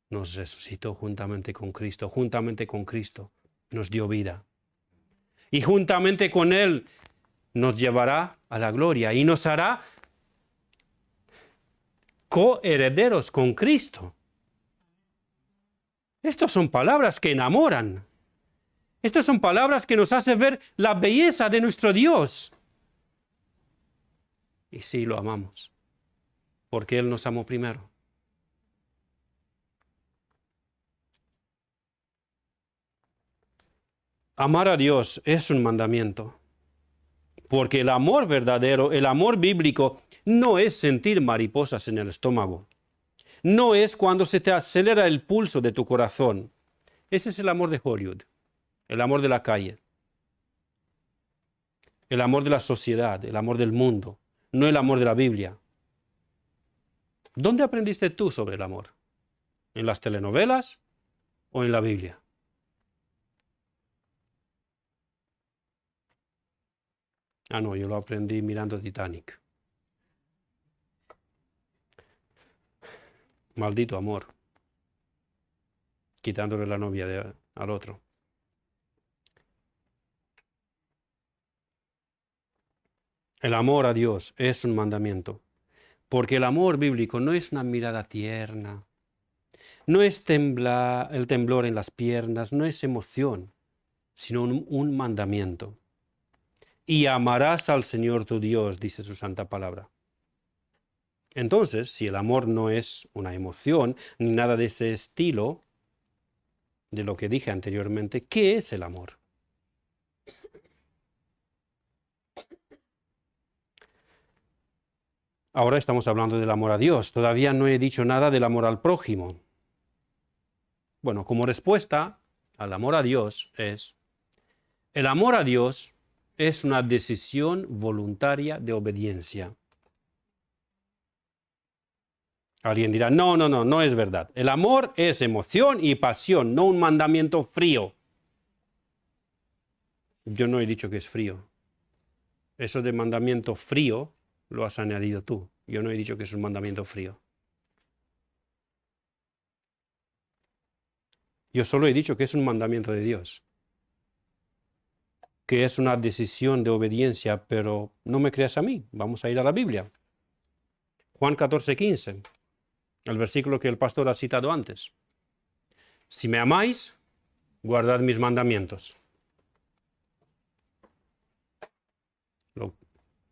nos resucitó juntamente con Cristo. Juntamente con Cristo nos dio vida. Y juntamente con Él nos llevará a la gloria y nos hará coherederos con Cristo. Estas son palabras que enamoran. Estas son palabras que nos hacen ver la belleza de nuestro Dios. Y sí, lo amamos, porque Él nos amó primero. Amar a Dios es un mandamiento, porque el amor verdadero, el amor bíblico, no es sentir mariposas en el estómago. No es cuando se te acelera el pulso de tu corazón. Ese es el amor de Hollywood, el amor de la calle, el amor de la sociedad, el amor del mundo, no el amor de la Biblia. ¿Dónde aprendiste tú sobre el amor? ¿En las telenovelas o en la Biblia? Ah, no, yo lo aprendí mirando Titanic. Maldito amor. Quitándole la novia al otro. El amor a Dios es un mandamiento. Porque el amor bíblico no es una mirada tierna. No es el temblor en las piernas, no es emoción, sino un mandamiento. Y amarás al Señor tu Dios, dice su santa palabra. Entonces, si el amor no es una emoción, ni nada de ese estilo, de lo que dije anteriormente, ¿qué es el amor? Ahora estamos hablando del amor a Dios. Todavía no he dicho nada del amor al prójimo. Bueno, como respuesta al amor a Dios el amor a Dios es una decisión voluntaria de obediencia. Alguien dirá, no, no, no, no es verdad. El amor es emoción y pasión, no un mandamiento frío. Yo no he dicho que es frío. Eso de mandamiento frío lo has añadido tú. Yo no he dicho que es un mandamiento frío. Yo solo he dicho que es un mandamiento de Dios, que es una decisión de obediencia, pero no me creas a mí. Vamos a ir a la Biblia. Juan 14:15, el versículo que el pastor ha citado antes. Si me amáis, guardad mis mandamientos.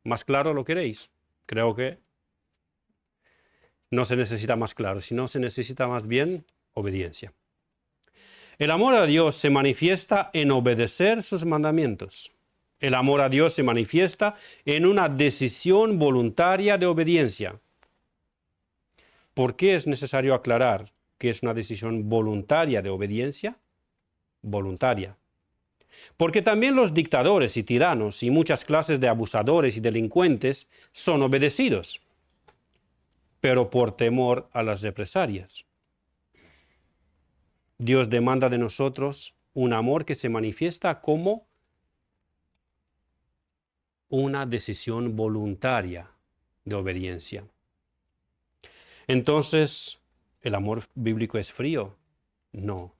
¿Más claro lo queréis? Creo que no se necesita más claro, sino se necesita más bien obediencia. El amor a Dios se manifiesta en obedecer sus mandamientos. El amor a Dios se manifiesta en una decisión voluntaria de obediencia. ¿Por qué es necesario aclarar que es una decisión voluntaria de obediencia? Voluntaria. Porque también los dictadores y tiranos y muchas clases de abusadores y delincuentes son obedecidos, pero por temor a las represalias. Dios demanda de nosotros un amor que se manifiesta como una decisión voluntaria de obediencia. Entonces, ¿el amor bíblico es frío? No,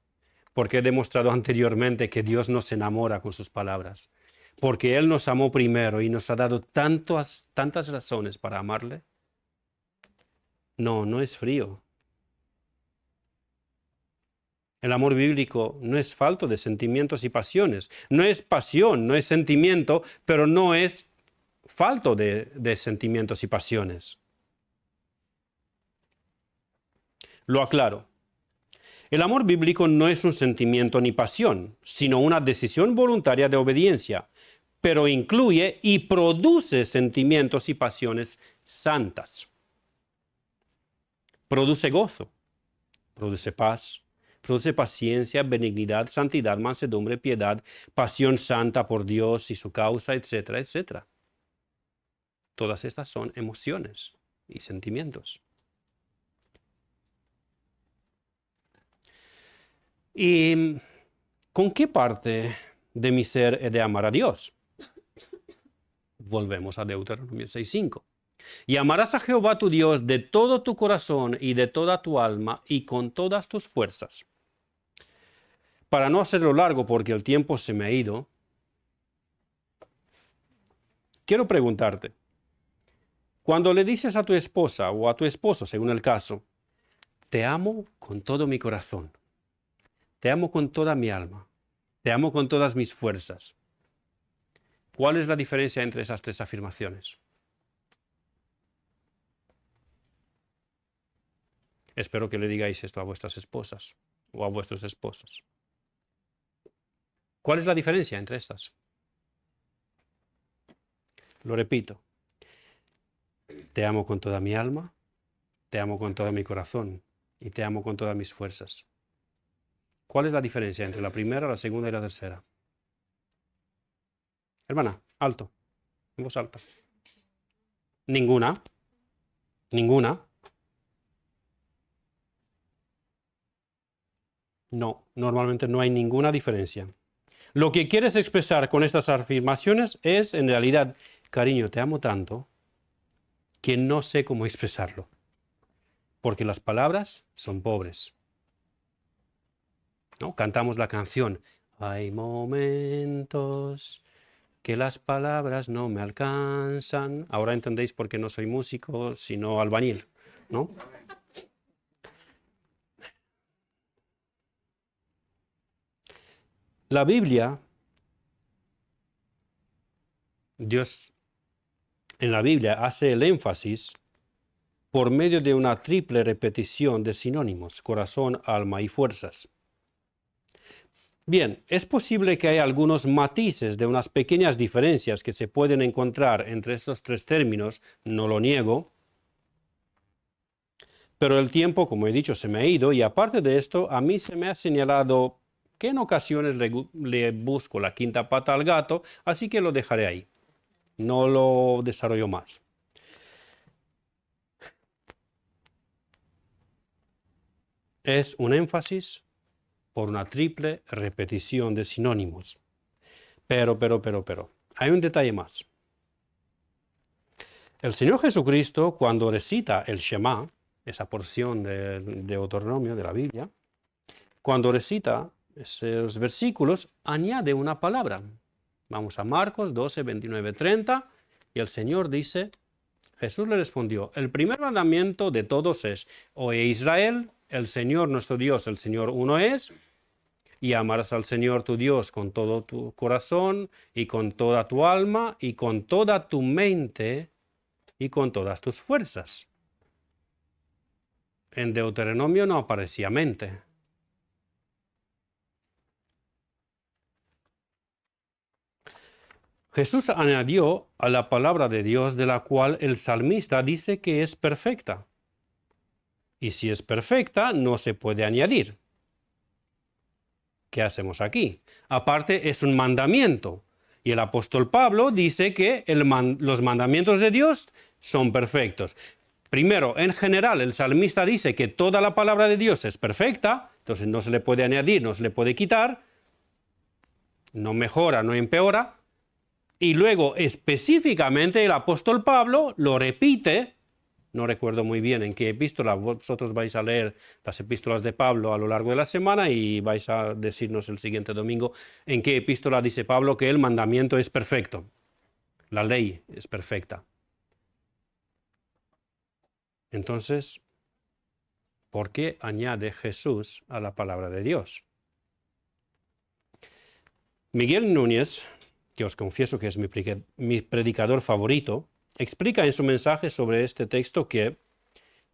porque he demostrado anteriormente que Dios nos enamora con sus palabras, porque Él nos amó primero y nos ha dado tantas razones para amarle. No, no es frío. El amor bíblico no es falto de sentimientos y pasiones. No es pasión, no es sentimiento, pero no es falto de sentimientos y pasiones. Lo aclaro. El amor bíblico no es un sentimiento ni pasión, sino una decisión voluntaria de obediencia, pero incluye y produce sentimientos y pasiones santas. Produce gozo, produce paz, produce paciencia, benignidad, santidad, mansedumbre, piedad, pasión santa por Dios y su causa, etcétera, etcétera. Todas estas son emociones y sentimientos. ¿Y con qué parte de mi ser he de amar a Dios? Volvemos a Deuteronomio 6:5. Y amarás a Jehová tu Dios de todo tu corazón y de toda tu alma y con todas tus fuerzas. Para no hacerlo largo porque el tiempo se me ha ido, quiero preguntarte, cuando le dices a tu esposa o a tu esposo, según el caso, te amo con todo mi corazón, te amo con toda mi alma, te amo con todas mis fuerzas, ¿cuál es la diferencia entre esas tres afirmaciones? Espero que le digáis esto a vuestras esposas o a vuestros esposos. ¿Cuál es la diferencia entre estas? Lo repito. Te amo con toda mi alma, te amo con todo mi corazón y te amo con todas mis fuerzas. ¿Cuál es la diferencia entre la primera, la segunda y la tercera? Hermana, alto, en voz alta. Ninguna. Ninguna. No, normalmente no hay ninguna diferencia. Lo que quieres expresar con estas afirmaciones es, en realidad, cariño, te amo tanto que no sé cómo expresarlo, porque las palabras son pobres. ¿No? Cantamos la canción, hay momentos que las palabras no me alcanzan. Ahora entendéis por qué no soy músico, sino albañil, ¿no? La Biblia, Dios en la Biblia hace el énfasis por medio de una triple repetición de sinónimos, corazón, alma y fuerzas. Bien, es posible que haya algunos matices de unas pequeñas diferencias que se pueden encontrar entre estos tres términos, no lo niego, pero el tiempo, como he dicho, se me ha ido y aparte de esto, a mí se me ha señalado que en ocasiones le busco la quinta pata al gato, así que lo dejaré ahí. No lo desarrollo más. es un énfasis por una triple repetición de sinónimos. Pero, hay un detalle más. El Señor Jesucristo, cuando recita el Shema, esa porción de Deuteronomio de la Biblia, cuando recita esos versículos, añade una palabra. Vamos a Marcos 12, 29, 30, y el Señor dice, Jesús le respondió, el primer mandamiento de todos es, oye Israel, el Señor nuestro Dios, el Señor uno es, y amarás al Señor tu Dios con todo tu corazón, y con toda tu alma, y con toda tu mente, y con todas tus fuerzas. En Deuteronomio no aparecía mente. Jesús añadió a la palabra de Dios, de la cual el salmista dice que es perfecta. Y si es perfecta, no se puede añadir. ¿Qué hacemos aquí? Aparte, es un mandamiento. Y el apóstol Pablo dice que los mandamientos de Dios son perfectos. Primero, en general, el salmista dice que toda la palabra de Dios es perfecta, entonces no se le puede añadir, no se le puede quitar, no mejora, no empeora. Y luego, específicamente, el apóstol Pablo lo repite. No recuerdo muy bien en qué epístola. Vosotros vais a leer las epístolas de Pablo a lo largo de la semana y vais a decirnos el siguiente domingo en qué epístola dice Pablo que el mandamiento es perfecto. La ley es perfecta. Entonces, ¿por qué añade Jesús a la palabra de Dios? Miguel Núñez, que os confieso que es mi predicador favorito, explica en su mensaje sobre este texto que,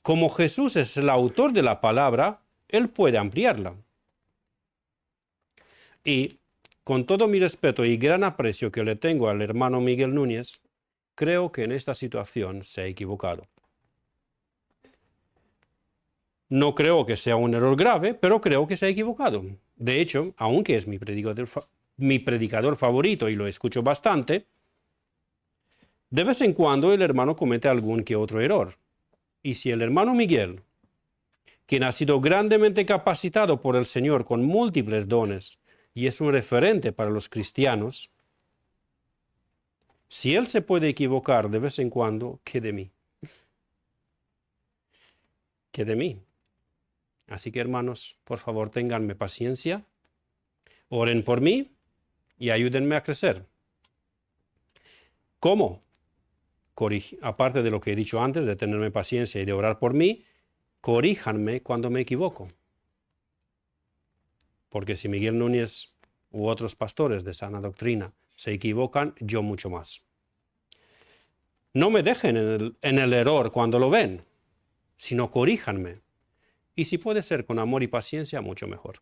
como Jesús es el autor de la palabra, él puede ampliarla. Y, con todo mi respeto y gran aprecio que le tengo al hermano Miguel Núñez, creo que en esta situación se ha equivocado. No creo que sea un error grave, pero creo que se ha equivocado. De hecho, aunque es mi predicador favorito y lo escucho bastante, de vez en cuando el hermano comete algún que otro error. Y si el hermano Miguel, quien ha sido grandemente capacitado por el Señor con múltiples dones y es un referente para los cristianos, si él se puede equivocar de vez en cuando, ¿qué de mí? ¿Qué de mí? Así que hermanos, por favor, ténganme paciencia, oren por mí y ayúdenme a crecer. ¿Cómo? Aparte de lo que he dicho antes, de tenerme paciencia y de orar por mí, corríjanme cuando me equivoco. Porque si Miguel Núñez u otros pastores de sana doctrina se equivocan, yo mucho más. No me dejen en el error cuando lo ven, sino corríjanme. Y si puede ser con amor y paciencia, mucho mejor.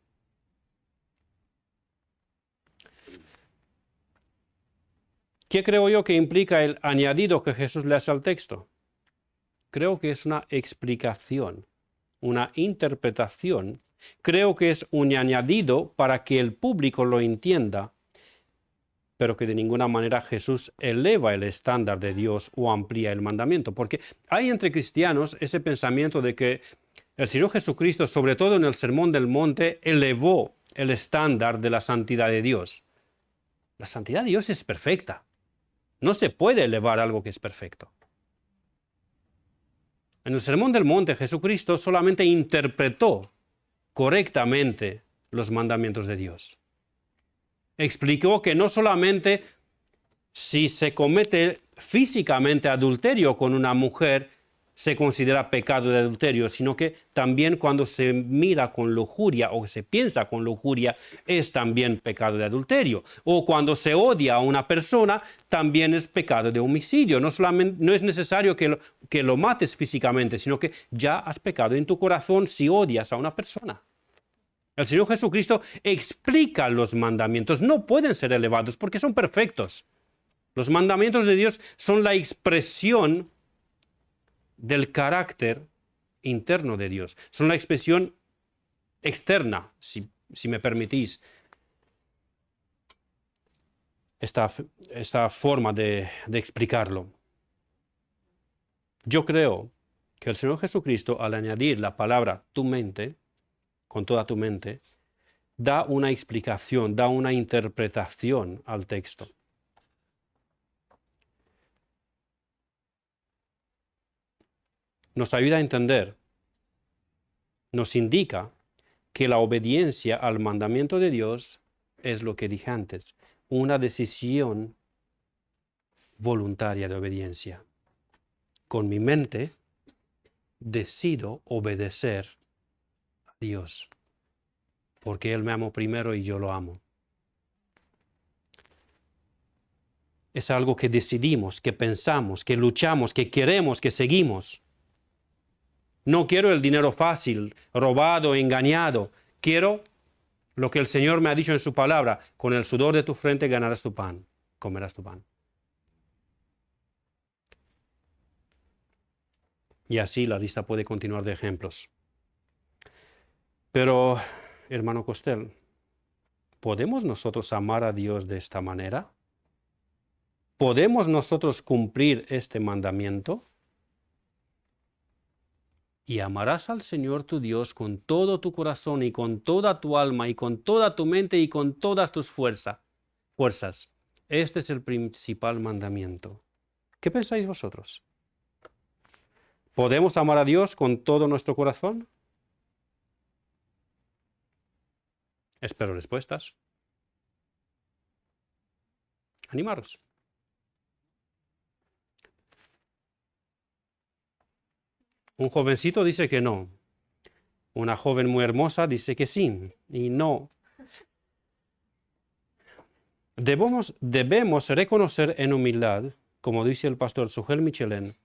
¿Qué creo yo que implica el añadido que Jesús le hace al texto? Creo que es una explicación, una interpretación. Creo que es un añadido para que el público lo entienda, pero que de ninguna manera Jesús eleva el estándar de Dios o amplía el mandamiento. Porque hay entre cristianos ese pensamiento de que el Señor Jesucristo, sobre todo en el Sermón del Monte, elevó el estándar de la santidad de Dios. La santidad de Dios es perfecta. No se puede elevar algo que es perfecto. En el Sermón del Monte, Jesucristo solamente interpretó correctamente los mandamientos de Dios. Explicó que no solamente si se comete físicamente adulterio con una mujer, se considera pecado de adulterio, sino que también cuando se mira con lujuria o se piensa con lujuria, es también pecado de adulterio. O cuando se odia a una persona, también es pecado de homicidio. No es necesario que lo mates físicamente, sino que ya has pecado en tu corazón si odias a una persona. El Señor Jesucristo explica los mandamientos. No pueden ser elevados porque son perfectos. Los mandamientos de Dios son la expresión del carácter interno de Dios. Son la expresión externa, si me permitís, esta forma de explicarlo. Yo creo que el Señor Jesucristo, al añadir la palabra tu mente, con toda tu mente, da una explicación, da una interpretación al texto. Nos ayuda a entender, nos indica que la obediencia al mandamiento de Dios es lo que dije antes, una decisión voluntaria de obediencia. Con mi mente decido obedecer a Dios, porque Él me amó primero y yo lo amo. Es algo que decidimos, que pensamos, que luchamos, que queremos, que seguimos. No quiero el dinero fácil, robado, engañado. Quiero lo que el Señor me ha dicho en su palabra. Con el sudor de tu frente ganarás tu pan, comerás tu pan. Y así la lista puede continuar de ejemplos. Pero, hermano Costel, ¿podemos nosotros amar a Dios de esta manera? ¿Podemos nosotros cumplir este mandamiento? Y amarás al Señor tu Dios con todo tu corazón y con toda tu alma y con toda tu mente y con todas tus fuerzas. Este es el principal mandamiento. ¿Qué pensáis vosotros? ¿Podemos amar a Dios con todo nuestro corazón? Espero respuestas. Animaros. Un jovencito dice que no. Una joven muy hermosa dice que sí y no. Debemos reconocer en humildad, como dice el pastor Sujel Michelén,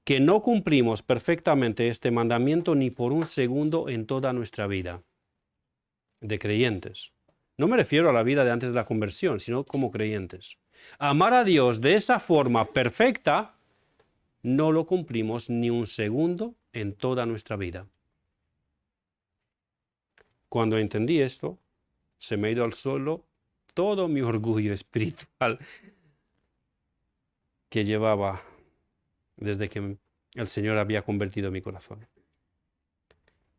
que no cumplimos perfectamente este mandamiento ni por un segundo en toda nuestra vida de creyentes. No me refiero a la vida de antes de la conversión, sino como creyentes. Amar a Dios de esa forma perfecta no lo cumplimos ni un segundo en toda nuestra vida. Cuando entendí esto, se me ha ido al suelo todo mi orgullo espiritual que llevaba desde que el Señor había convertido mi corazón.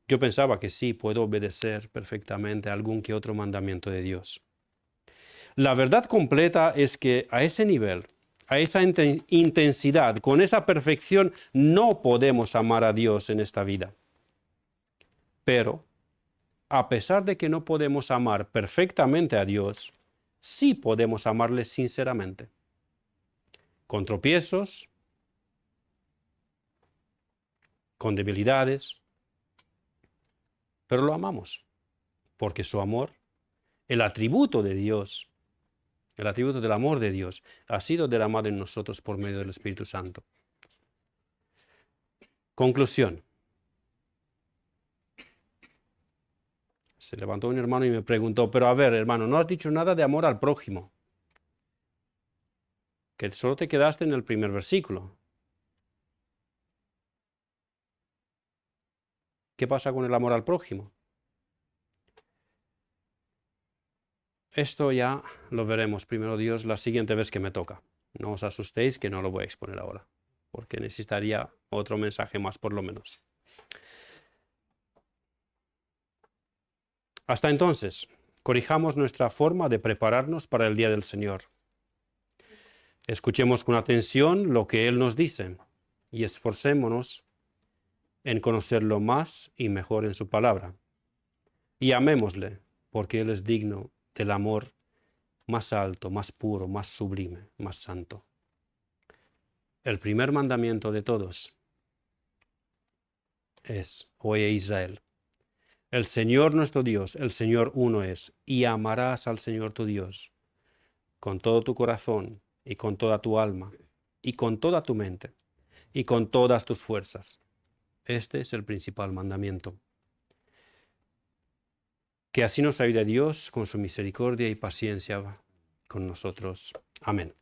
Yo pensaba que sí, puedo obedecer perfectamente a algún que otro mandamiento de Dios. La verdad completa es que a ese nivel, a esa intensidad, con esa perfección, no podemos amar a Dios en esta vida. Pero, a pesar de que no podemos amar perfectamente a Dios, sí podemos amarle sinceramente. Con tropiezos, con debilidades, pero lo amamos, porque su amor, el atributo de Dios, el atributo del amor de Dios, ha sido derramado en nosotros por medio del Espíritu Santo. Conclusión. Se levantó un hermano y me preguntó, pero a ver, hermano, no has dicho nada de amor al prójimo, que solo te quedaste en el primer versículo. ¿Qué pasa con el amor al prójimo? Esto ya lo veremos, primero Dios, la siguiente vez que me toca. No os asustéis que no lo voy a exponer ahora, porque necesitaría otro mensaje más por lo menos. Hasta entonces, corrijamos nuestra forma de prepararnos para el día del Señor. Escuchemos con atención lo que Él nos dice y esforcémonos en conocerlo más y mejor en su palabra. Y amémosle, porque Él es digno del amor más alto, más puro, más sublime, más santo. El primer mandamiento de todos es: oye Israel, el Señor nuestro Dios, el Señor uno es, y amarás al Señor tu Dios con todo tu corazón y con toda tu alma y con toda tu mente y con todas tus fuerzas. Este es el principal mandamiento. Que así nos ayude Dios con su misericordia y paciencia con nosotros. Amén.